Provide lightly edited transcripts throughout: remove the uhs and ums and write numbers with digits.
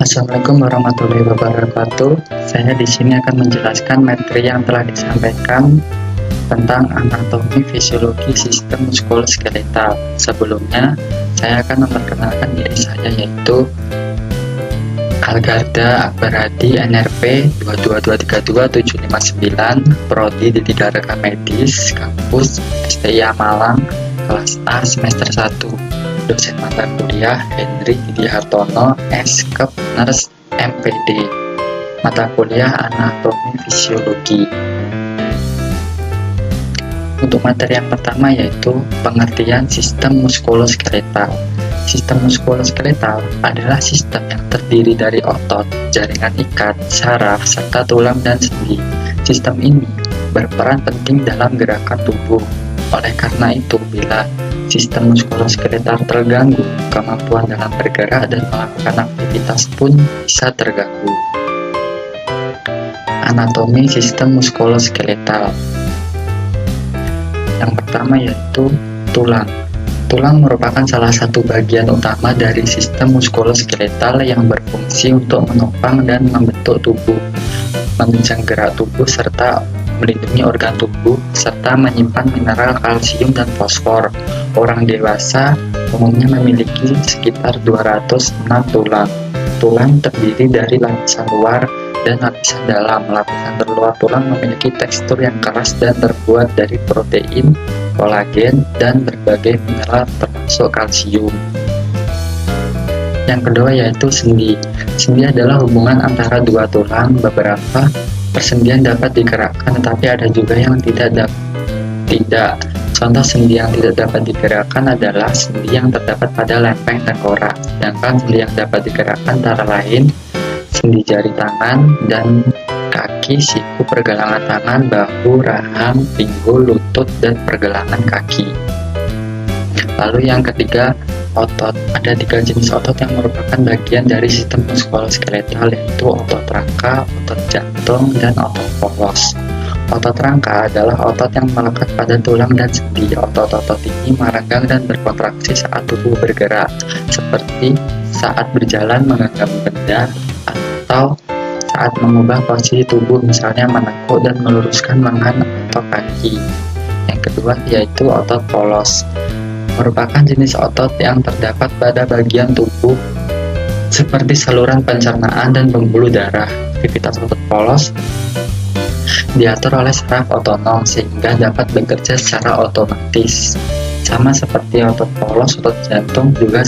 Assalamualaikum warahmatullahi wabarakatuh. Saya di sini akan menjelaskan materi yang telah disampaikan tentang anatomi fisiologi sistem muskuloskeletal. Sebelumnya, saya akan memperkenalkan diri saya, yaitu Algarda Akbar Hadi, NRP 2223279, Prodi D3 Reka Medis, Kampus STIA Malang, kelas A semester 1. Dosen mata kuliah Henry Didi Hartono, S.Kep Nurse MPD. Mata kuliah Anatomi Fisiologi. Untuk materi yang pertama yaitu pengertian sistem muskuloskeletal. Sistem muskuloskeletal adalah sistem yang terdiri dari otot, jaringan ikat, saraf, serta tulang dan sendi. Sistem ini berperan penting dalam gerakan tubuh. Oleh karena itu, bila sistem muskuloskeletal terganggu, kemampuan dalam bergerak dan melakukan aktivitas pun bisa terganggu. Anatomi sistem muskuloskeletal. Yang pertama yaitu tulang. Tulang merupakan salah satu bagian utama dari sistem muskuloskeletal yang berfungsi untuk menopang dan membentuk tubuh, menunjang gerak tubuh serta melindungi organ tubuh, serta menyimpan mineral kalsium dan fosfor. Orang dewasa umumnya memiliki sekitar 206 tulang. Tulang terdiri dari lapisan luar dan lapisan dalam. Lapisan terluar tulang memiliki tekstur yang keras dan terbuat dari protein, kolagen, dan berbagai mineral termasuk kalsium. Yang kedua yaitu sendi. Sendi adalah hubungan antara dua tulang. Beberapa persendian dapat digerakkan, tetapi ada juga yang tidak. Contoh sendi yang tidak dapat digerakkan adalah sendi yang terdapat pada lempeng tengkorak. Sedangkan sendi yang dapat digerakkan antara lain sendi jari tangan dan kaki, siku, pergelangan tangan, bahu, rahang, pinggul, lutut, dan pergelangan kaki. Lalu yang ketiga, otot. Ada 3 jenis otot yang merupakan bagian dari sistem muskuloskeletal, yaitu otot rangka, otot jantung, dan otot polos. Otot rangka adalah otot yang melekat pada tulang dan sendi. Otot-otot ini merenggang dan berkontraksi saat tubuh bergerak, seperti saat berjalan menggenggam benda atau saat mengubah posisi tubuh, misalnya menekuk dan meluruskan lengan atau kaki. Yang kedua yaitu otot polos. Merupakan jenis otot yang terdapat pada bagian tubuh seperti saluran pencernaan dan pembuluh darah. Aktivitas otot polos diatur oleh saraf otonom sehingga dapat bekerja secara otomatis. Sama seperti otot polos, otot jantung juga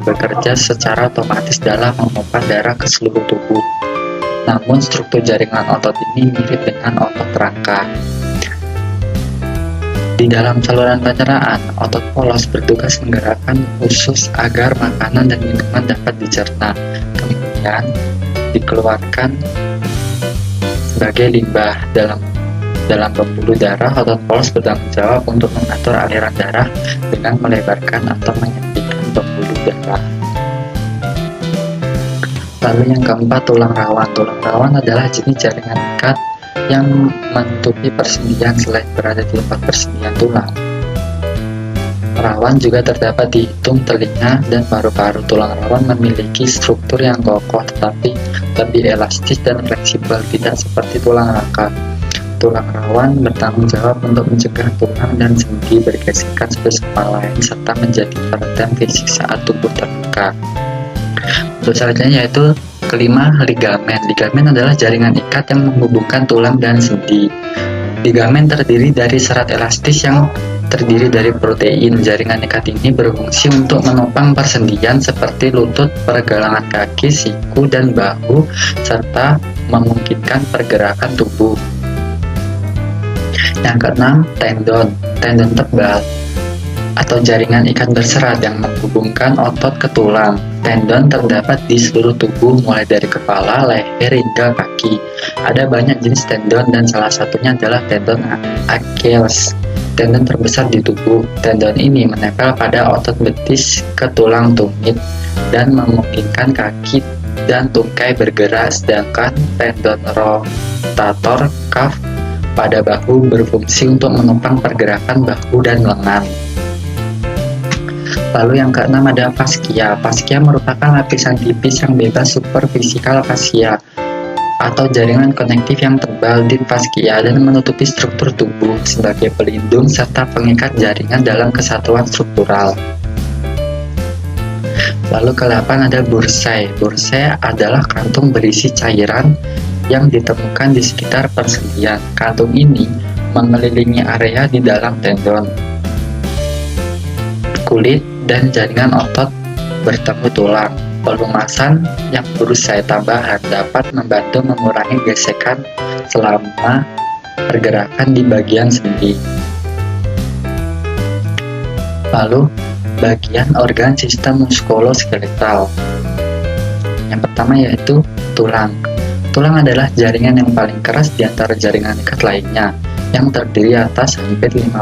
bekerja secara otomatis dalam memompa darah ke seluruh tubuh. Namun struktur jaringan otot ini mirip dengan otot rangka. Di dalam saluran pencernaan, otot polos bertugas menggerakkan usus agar makanan dan minuman dapat dicerna, kemudian dikeluarkan sebagai limbah. Dalam pembuluh darah, otot polos bertanggung jawab untuk mengatur aliran darah dengan melebarkan atau menyempitkan pembuluh darah. Lalu yang keempat, tulang rawan. Tulang rawan adalah jenis jaringan ikat yang menutupi persendian selain berada di tempat persendian tulang. Rawan juga terdapat di hidung, telinga, dan paru-paru. Tulang rawan memiliki struktur yang kokoh tetapi lebih elastis dan fleksibel, tidak seperti tulang rangka. Tulang rawan bertanggung jawab untuk mencegah tulang dan sendi bergesekan satu sama lain serta menjadi perhatian fisik saat tubuh terluka. Untuk selanjutnya yaitu kelima, ligamen. Ligamen adalah jaringan ikat yang menghubungkan tulang dan sendi. Ligamen terdiri dari serat elastis yang terdiri dari protein. Jaringan ikat ini berfungsi untuk menopang persendian seperti lutut, pergelangan kaki, siku, dan bahu, serta memungkinkan pergerakan tubuh. Yang keenam, tendon. Tendon tebal atau jaringan ikat berserat yang menghubungkan otot ke tulang. Tendon terdapat di seluruh tubuh mulai dari kepala, leher, hingga kaki. Ada banyak jenis tendon dan salah satunya adalah tendon Achilles, tendon terbesar di tubuh. Tendon ini menempel pada otot betis ke tulang tumit dan memungkinkan kaki dan tungkai bergerak, sedangkan tendon rotator cuff pada bahu berfungsi untuk menopang pergerakan bahu dan lengan. Lalu yang keenam ada fascia. Fascia merupakan lapisan tipis yang bebas superfisikal fascia atau jaringan konektif yang tebal di fascia dan menutupi struktur tubuh sebagai pelindung serta pengikat jaringan dalam kesatuan struktural. Lalu ke-8 ada bursai. Bursai adalah kantung berisi cairan yang ditemukan di sekitar persendian. Kantung ini mengelilingi area di dalam tendon, kulit, dan jaringan otot bertemu tulang. Pelumasan yang bursai tambahan dapat membantu mengurangi gesekan selama pergerakan di bagian sendi. Lalu, bagian organ sistem muskuloskeletal. Yang pertama yaitu tulang. Tulang adalah jaringan yang paling keras di antara jaringan ikat lainnya, yang terdiri atas hampir 50%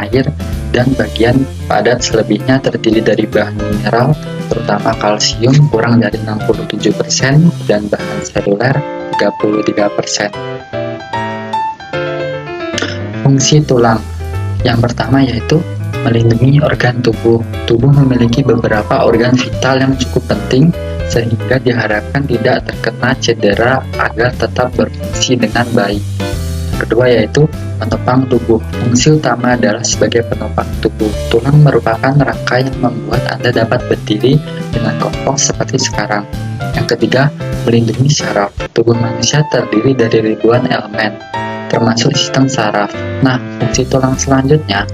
air dan bagian padat selebihnya terdiri dari bahan mineral, terutama kalsium kurang dari 67% dan bahan seluler 33%. Fungsi tulang yang pertama yaitu melindungi organ tubuh. Tubuh memiliki beberapa organ vital yang cukup penting sehingga diharapkan tidak terkena cedera agar tetap berfungsi dengan baik. Kedua yaitu penopang tubuh. Fungsi utama adalah sebagai penopang tubuh. Tulang merupakan rangka yang membuat Anda dapat berdiri dengan kokoh seperti sekarang. Yang ketiga, melindungi saraf. Tubuh manusia terdiri dari ribuan elemen, termasuk sistem saraf. Nah, fungsi tulang selanjutnya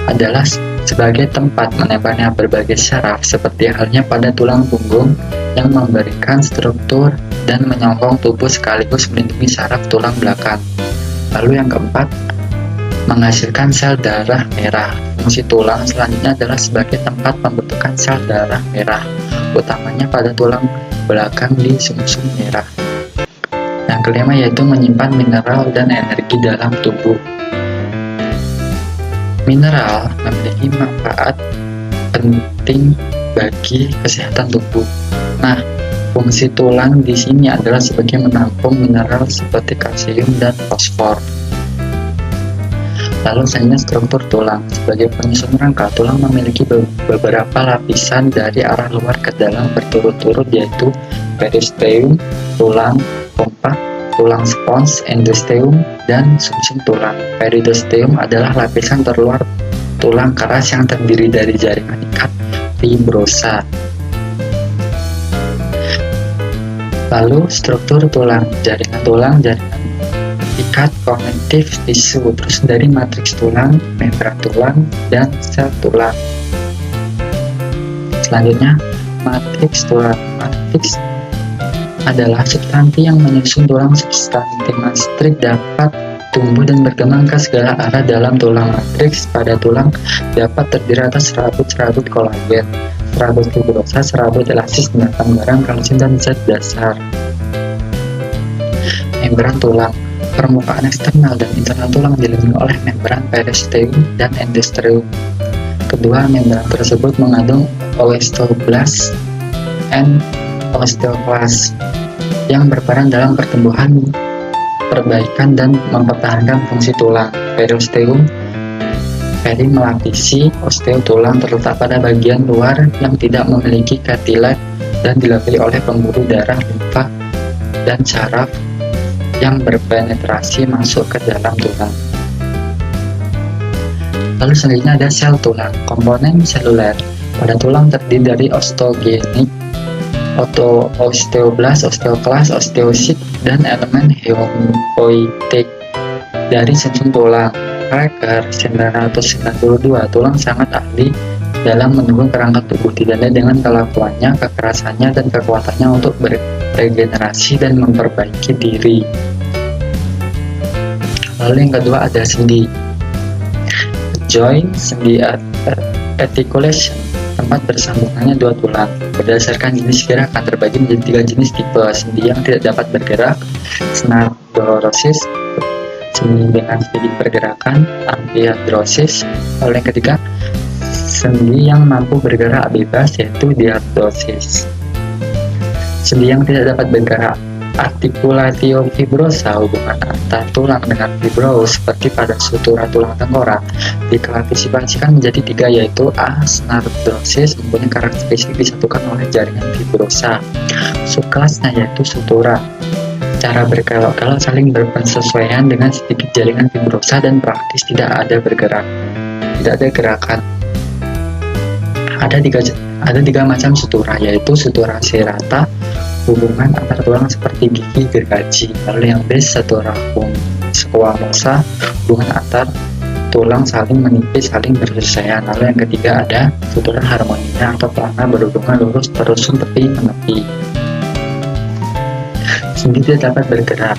adalah sebagai tempat menebarnya berbagai saraf, seperti halnya pada tulang punggung yang memberikan struktur dan menyokong tubuh sekaligus melindungi saraf tulang belakang. Lalu yang keempat, menghasilkan sel darah merah. Fungsi tulang selanjutnya adalah sebagai tempat pembentukan sel darah merah, utamanya pada tulang belakang di sumsum merah. Yang kelima yaitu menyimpan mineral dan energi dalam tubuh. Mineral memiliki manfaat penting bagi kesehatan tubuh. Nah, fungsi tulang di sini adalah sebagai menampung mineral seperti kalsium dan fosfor. Lalu selanjutnya struktur tulang. Sebagai penyusun rangka, tulang memiliki beberapa lapisan dari arah luar ke dalam berturut-turut yaitu periosteum, tulang kompak, tulang spons, endosteum, dan sumsum tulang. Periosteum adalah lapisan terluar tulang keras yang terdiri dari jaringan ikat fibrosa. Lalu struktur tulang, jaringan ikat konektif tisu, terus dari matriks tulang, membran tulang, dan sel tulang. Selanjutnya, matriks tulang. Matriks adalah substansi yang menyusun tulang. Substansi matriks dapat tumbuh dan berkembang ke segala arah dalam tulang. Matriks pada tulang dapat terdiri atas serabut-serabut kolagen, serabut fibrosa, serabut elastis, asam garam, kalsium, dan zat dasar. Membran tulang. Permukaan eksternal dan internal tulang diliputi oleh membran periosteum dan endosteum. Kedua membran tersebut mengandung osteoblast dan osteoclast yang berperan dalam pertumbuhan, perbaikan, dan mempertahankan fungsi tulang. Periosteum peri melapisi osteo, tulang terletak pada bagian luar yang tidak memiliki kartilage dan dilapisi oleh pembuluh darah, limfa, dan saraf yang berpenetrasi masuk ke dalam tulang. Lalu selanjutnya ada sel tulang. Komponen seluler pada tulang terdiri dari osteogenik, osteoblast, osteoclast, osteosit, dan elemen hemopoietik dari sumsum tulang. Riker 992, tulang sangat ahli dalam mendukung kerangka tubuh, ditandai dengan kelakuannya, kekerasannya, dan kekuatannya untuk beregenerasi dan memperbaiki diri. Lalu yang kedua ada sendi. Joint, sendi articulation, tempat bersambungannya dua tulang. Berdasarkan jenis gerak akan terbagi menjadi 3 jenis tipe. Sendi yang tidak dapat bergerak, synadorosis, sendi dengan sedikit pergerakan, ambiadrosis. Lalu yang ketiga, sendi yang mampu bergerak bebas, yaitu diarthrosis. Sendi yang tidak dapat bergerak, Articulatio fibrosa, hubungan antar tulang dengan fibrous seperti pada sutura tulang tengkorak, diklasifikasikan menjadi 3, yaitu A. Snardosis, mempunyai karakteristik disatukan oleh jaringan fibrosa. Subkelasnya yaitu sutura. Cara berkelok-kelok saling berpenyesuaian dengan sedikit jaringan fibrosa dan praktis tidak ada gerakan. Ada tiga macam sutura, yaitu sutura serrata, hubungan antar tulang seperti gigi gergaji. Lalu yang B, sutura squamosa, hubungan antar tulang saling menipis, saling bersesuaian. Lalu yang ketiga ada sutura harmonia atau pelana berhubungan lurus terus tepi menepi. Sendi tidak dapat bergerak.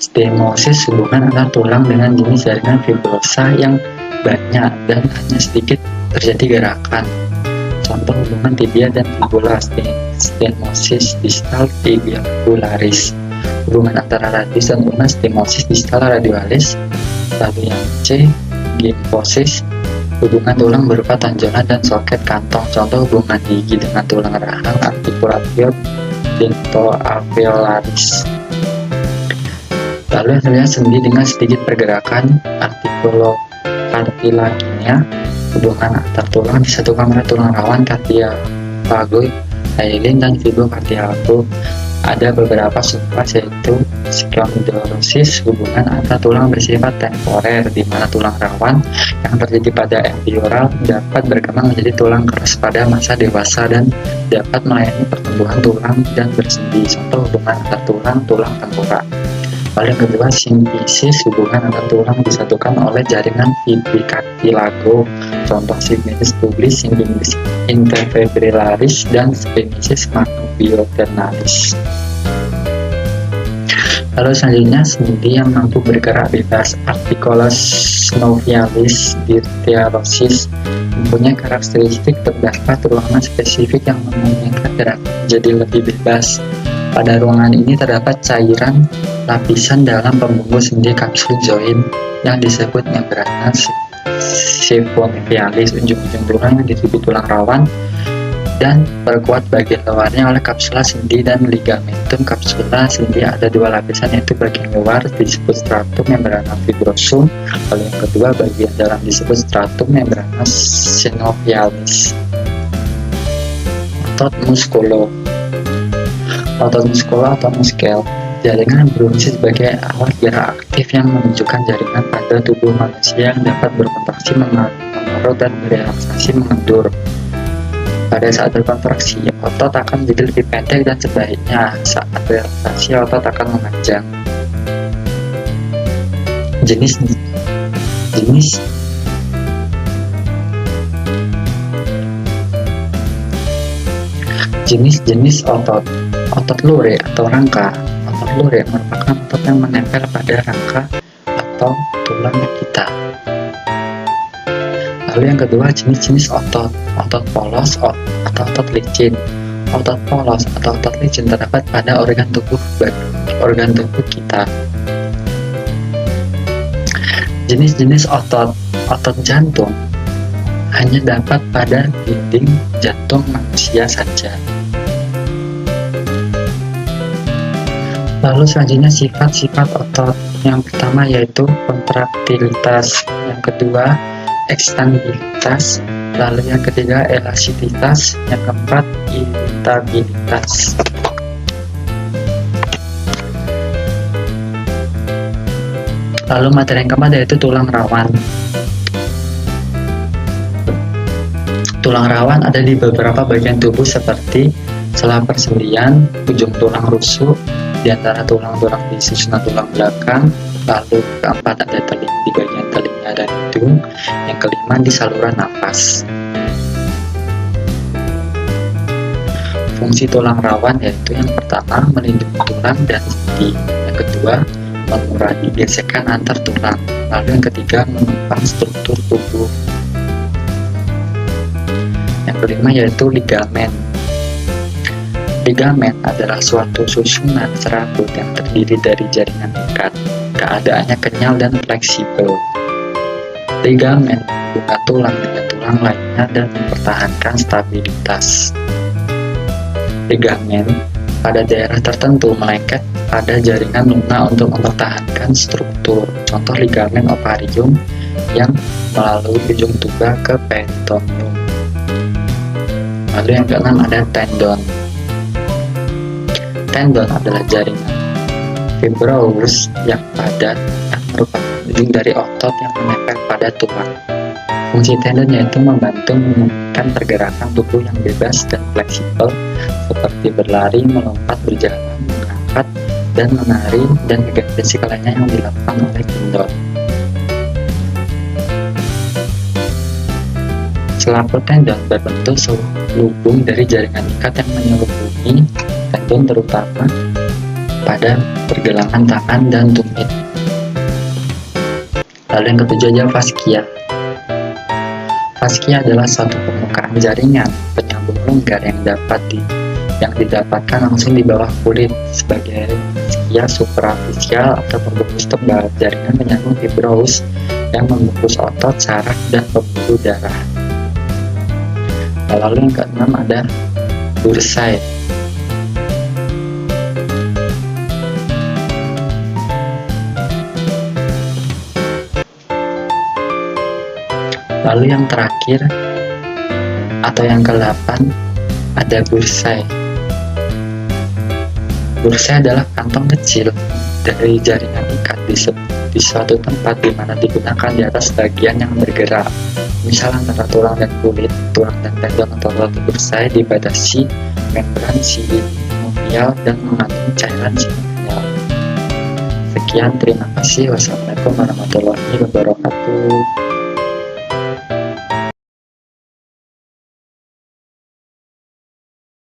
Stemosis, hubungan antar tulang dengan jenis jaringan fibrosa yang banyak dan hanya sedikit terjadi gerakan. Contoh hubungan tibia dan fibula, stenosis distal tibiacularis. Hubungan antara radius dan ulna, stenosis distal radialis. Lalu yang C, gimposis, hubungan tulang berupa tonjolan dan soket kantong. Contoh hubungan gigi dengan tulang rahang, articulatio dentoalveolaris. Lalu yang selanjutnya sendi dengan sedikit pergerakan, articulocartilaginia, hubungan antar tulang disatukan oleh tulang rawan, cartilago, hyaline, dan fibrocartilago. Ada beberapa subkelas yaitu skondolosis, hubungan antar tulang bersifat temporer, di mana tulang rawan yang terjadi pada embryoral dapat berkembang menjadi tulang keras pada masa dewasa dan dapat melayani pertumbuhan tulang dan bersendi. Contoh hubungan antar tulang tengkorak. Lalu yang kedua, symphysis, hubungan antar tulang disatukan oleh jaringan fibricartilago. Contoh symphysis tubis, symphysis interfibrillaris, dan symphysis manubrioternalis. Lalu selanjutnya, sendi yang mampu bergerak bebas, articulus synovialis diarthrosis, mempunyai karakteristik terdapat ruangan spesifik yang memungkinkan gerak menjadi lebih bebas. Pada ruangan ini terdapat cairan lapisan dalam pembungkus sendi kapsul zoim yang disebut membrana symphyaliis. Ujung-ujung tulang yang ditutupi tulang rawan dan perkuat bagian luarnya oleh kapsula sendi dan ligamentum kapsula sendi. Ada 2 lapisan, yaitu bagian luar disebut stratum membrana fibrosum, lalu yang kedua bagian dalam disebut stratum membrana synovialis. Otot muskulo atau muskel, jaringan berfungsi sebagai alat gerak aktif yang menunjukkan jaringan pada tubuh manusia yang dapat berkontraksi, mengerut, dan berelaksasi mengendur. Pada saat berkontraksi, otot akan menjadi lebih pendek dan sebaliknya saat relaksasi otot akan memanjang. Jenis otot. Otot lurik atau rangka. Otot lurik merupakan otot yang menempel pada rangka atau tulang kita. Lalu yang kedua, jenis-jenis otot. Otot polos atau otot licin. Otot polos atau otot licin terdapat pada organ tubuh kita. Jenis-jenis otot. Otot jantung hanya dapat pada dinding jantung manusia saja. Lalu selanjutnya sifat-sifat otot. Yang pertama yaitu kontraktilitas, yang kedua ekstansibilitas, lalu yang ketiga elastisitas, yang keempat iritabilitas. Lalu materi yang keempat yaitu tulang rawan. Tulang rawan ada di beberapa bagian tubuh seperti sela persendian, ujung tulang rusuk, di antara tulang-tulang di susunan tulang belakang. Lalu keempat ada di bagian telinga dan hidung. Yang kelima di saluran napas. Fungsi tulang rawan yaitu yang pertama melindungi tulang dan sendi, yang kedua mengurangi gesekan antar tulang, lalu yang ketiga menopang struktur tubuh. Yang kelima yaitu ligamen. Ligamen adalah suatu susunan serabut yang terdiri dari jaringan ikat. Keadaannya kenyal dan fleksibel. Ligamen menghubungkan tulang dengan tulang lainnya dan mempertahankan stabilitas. Ligamen pada daerah tertentu melengket pada jaringan lunak untuk mempertahankan struktur. Contoh ligamen ovarium yang melalui ujung tuba ke peritoneum. Lalu yang keenam ada tendon. Tendon adalah jaringan fibrous yang padat yang merupakan ujung dari otot yang menempel pada tulang. Fungsi tendon yaitu membantu memungkinkan pergerakan tubuh yang bebas dan fleksibel seperti berlari, melompat, berjalan, mengangkat, dan menari, dan kegiatan fisik lainnya yang dilakukan oleh tendon. Selaput tendon berbentuk selubung dari jaringan ikat yang menyelubungi tendon terutama pada pergelangan tangan dan tumit. Lalu yang ketujuh adalah faskia. Faskia adalah suatu permukaan jaringan penyambung longgar yang didapatkan langsung di bawah kulit sebagai faskia suprafisial atau pembungkus tebal, jaringan penyambung fibrous yang membungkus otot, saraf, dan pembuluh darah. Lalu yang keenam ada bursai. Lalu yang terakhir atau yang ke-8 ada bursai. Bursai adalah kantong kecil dari jaringan ikat di suatu tempat di mana digunakan di atas bagian yang bergerak. Misal antara tulang dan kulit, tulang dan tendon atau otot. Bursai dibatasi membran sinovial dan mengandung cairan sinovial. Sekian, terima kasih. Wassalamualaikum warahmatullahi wabarakatuh.